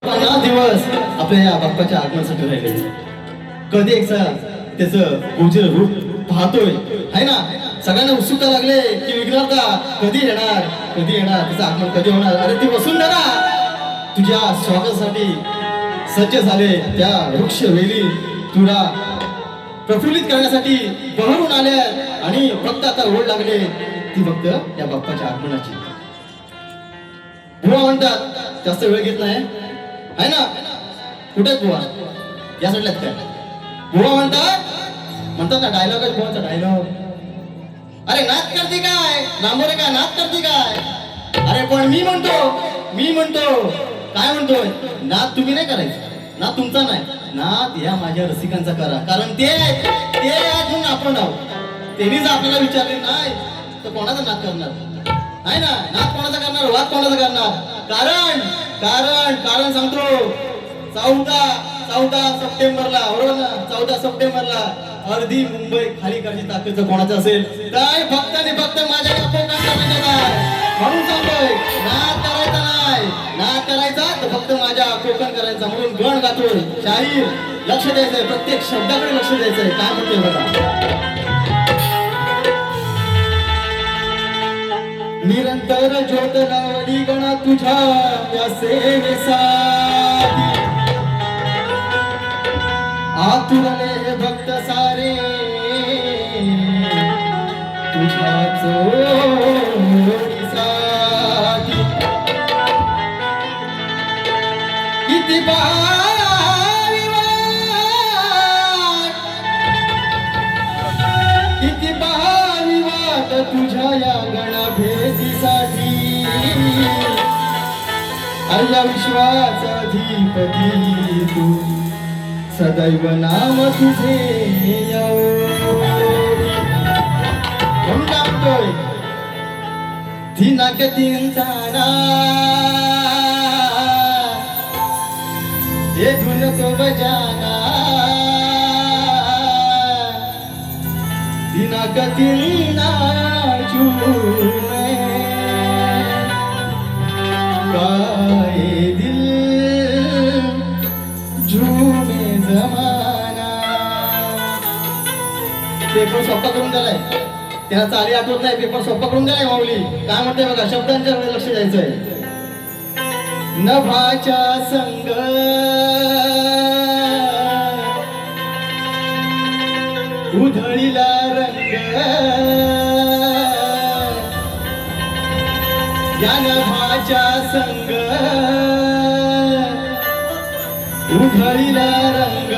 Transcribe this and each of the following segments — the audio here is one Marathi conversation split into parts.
50 दिवस आपल्या या बाप्पाच्या आगमनासाठी राहिले. कधी एकदा त्याचं गोचर रूप पाहतोय है ना. सगळ्यांना उत्सुकता लागले की विघ्नहर्ता कधी येणार त्याचं आगमन कधी होणार. अरे ती वसुंधरा तुझ्या स्वागतासाठी सज्ज झाले. त्या वृक्ष वेली तुला प्रफुल्लित करण्यासाठी बहरून आल्या आणि फक्त आता ओढ लागले ती फक्त या बाप्पाच्या आगमनाची. बुवा म्हणतात जास्त वेळ घेत नाही है ना. कुठे बुवा या साईडला काय बुवा म्हणतात ना डायलॉगच बुवाचा डायलॉग. अरे नाच करते काय नांबोरे काय नाच करते काय. अरे पण मी म्हणतो काय म्हणतोय नाच तुम्ही नाही करायचं. नाच तुमचा नाही नाच या माझ्या रसिकांचा करा. कारण ते म्हणून आपण आहोत. त्यांनीच आपल्याला विचारले नाही तर कोणाचा नाच करणार आहे ना. नाच कोणाचा करणार वाद कोणाचा करणार. कारण सांगतो 14 सप्टेंबरला बरोबर ना. 14 सप्टेंबरला अर्धी मुंबई खाली करायची ताकद कोणाचं असेल तर फक्त आणि फक्त माझ्या म्हणून सांगतोय नाच करायचा नाही. नाच करायचा तर फक्त माझ्या कोकण करायचा म्हणून गण गातोय. शाहीर लक्ष द्यायचंय प्रत्येक शब्दाकडे लक्ष द्यायचंय. काय म्हणतोय बघा. निरंतर ज्योत लावली गणा तुझ्या या सेवेसाठी. आतुरले भक्त सारे तुझ्या जोडीसाठी. किती भारी वाट तुझ्या या गणा भेटीसाठी. अय्या विश्वाचा अधिपती तू सदैव नाम तुझे म्हणतोय. दिनाक तीनचा हे धुन तो बजाना. दिनाक तीना गाए दिल झूमे जमाना. पेपर सोपा करून दिलाय त्याला चाली आठवत नाही. पेपर सोपा करून दिलाय माऊली. काय म्हणते बघा शब्दांच्या कडे लक्ष द्यायचंय. नभाच्या संग उधळीला रंग या नभाच्या संग उधळीला रंग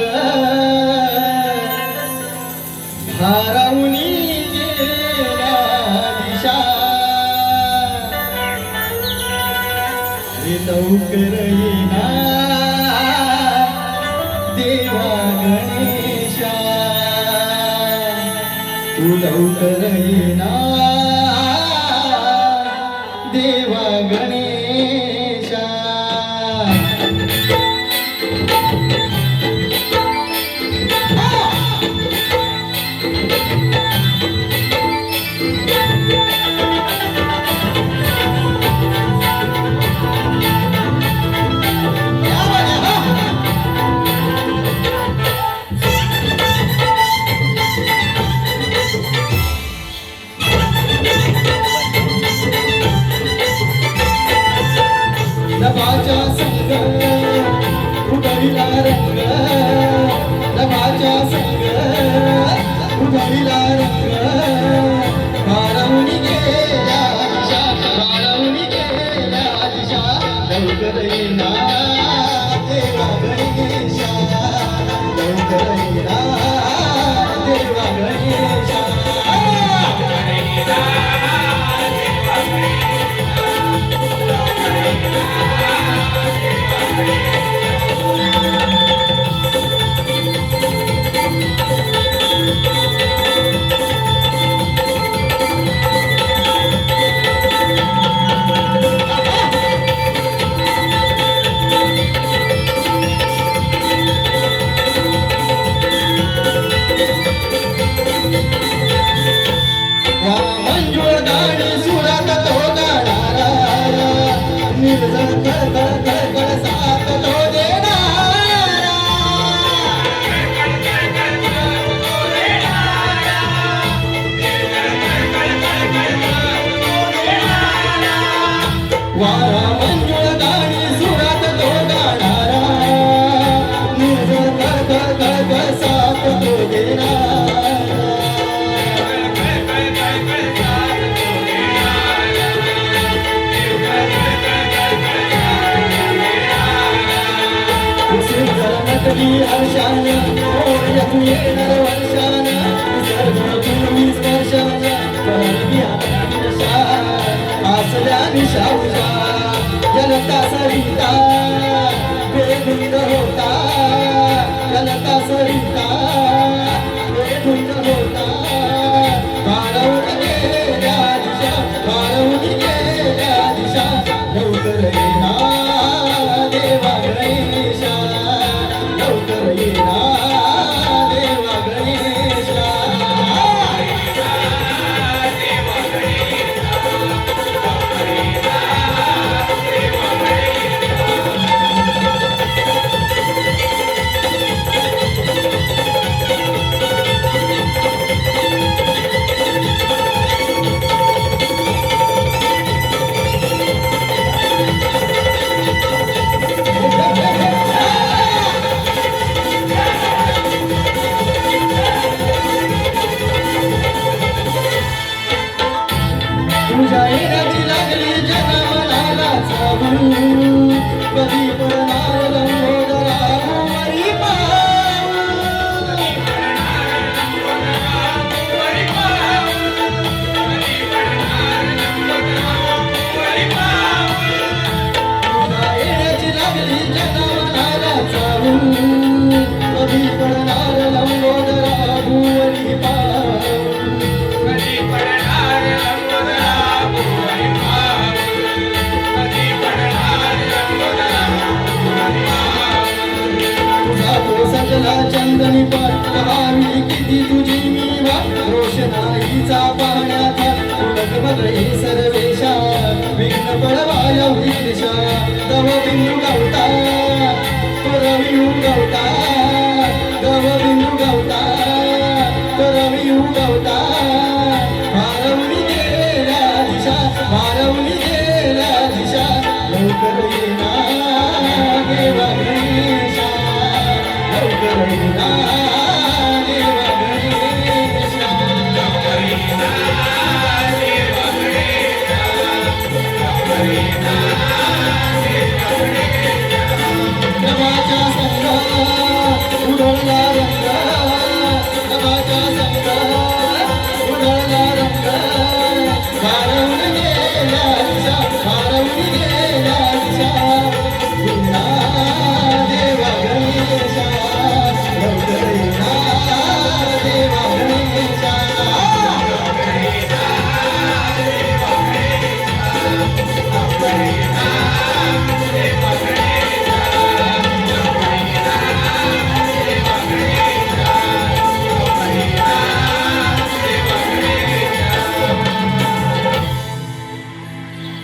भारावणी गेला दिशा. लवकर येना देवा गणेशा. तू लवकर येना देवा गणेशा. नभाच्या संग उधळीला रंग नभाच्या संग उधळीला रंग भारावणी गेला दिशा. लवकर येना देवा गणेशा. लवकर येना देवा गणेशा. नटली हर्षान ओळख येणार वर्षान सर्वतून स्पर्शान करली आशा आसल्या निशाऊजा जलता सरिता बेधुंद होता जलता सरिता बेधुंद होता वाळवून गेल्या दिशा वाळवून गेल्या दिशा लवकर येना देवा गणेशा लवकर येना देवा गणेशा तुझ्या येण्याची लागली जन्मनाला चाहूल कधी पडणार लंबोदरा हरी तुझ्या येण्याची लागली जन्मनाला चाहूल कधी पडणार लंबोदरा भुवरी सजला चंदनी पावी किती तुझी मी वाट रोषणाईचा पाहण्याचा उलट हे सर्वेशा विघ्न पडवाया दिशा तव बिंदू गावता रवी उगवता तव बिंदू गावता रवी उगवता मारवली गेल्या दिशा मारवली गेल्या दिशा लवकर येना देवा गणेशा लवकर येना देवा गणेशा लवकर येना देवा गणेशा लवकर येना देवा गणेशा नवाच्या संग उडवला रंग नवाच्या संग उडवला रंग वाळवून गेला